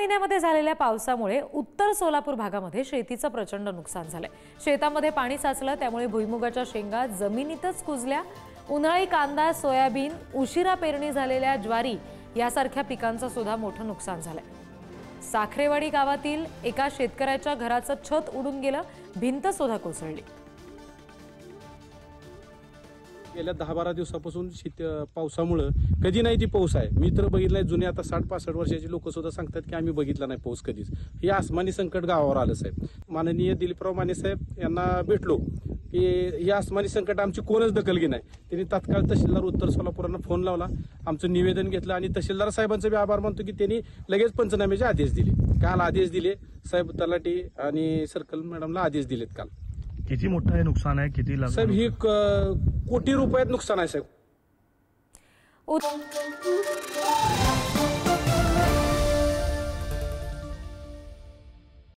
महिन्यामध्ये झालेल्या पावसामुळे उत्तर सोलापूर भागामध्ये शेतीचं प्रचंड नुकसान झालंय। शेतामध्ये पाणी साचलं, त्यामुळे भुईमुगाच्या शेंगा जमिनीतच कुजल्या। उन्हाळी कांदा, सोयाबीन, उशिरा पेरणी झालेल्या ज्वारी यासारख्या पिकांचं सुद्धा मोठं नुकसान झालंय। साखरेवाडी गावातील एका शेतकऱ्याच्या घराचं छत उडून गेलं, भिंत सुद्धा कोसळली। गेल्या 10-12 दिवसापासून पावसामुळे कधी नाही ती पाऊस आहे। मी तर बघितलाय, जुने आता 60-65 वर्षाचे लोक सुद्धा सांगतात की आम्ही बघितला नाही पाऊस कधीच। हे आसमानी संकट गावावर आलं साहेब। माननीय दिलीपराव माने साहेब यांना भेटलो की हे आसमानी संकट आमची कोणच दखल घेणार नाही। त्यांनी तात्काळ तहसीलदार उत्तर सोलापूरांना फोन लावला, आमचं निवेदन घेतलं आणि तहसीलदार साहेबांचे आभार मानतो की त्यांनी लगेच पंचनाम्याचे आदेश दिले। काल आदेश दिले साहेब, तलाठी आणि सर्कल मॅडमला आदेश दिलेत काल। किती मोठं हे नुकसान आहे, किती साहेब ही कोटी रुपयात नुकसान आहे साहेब।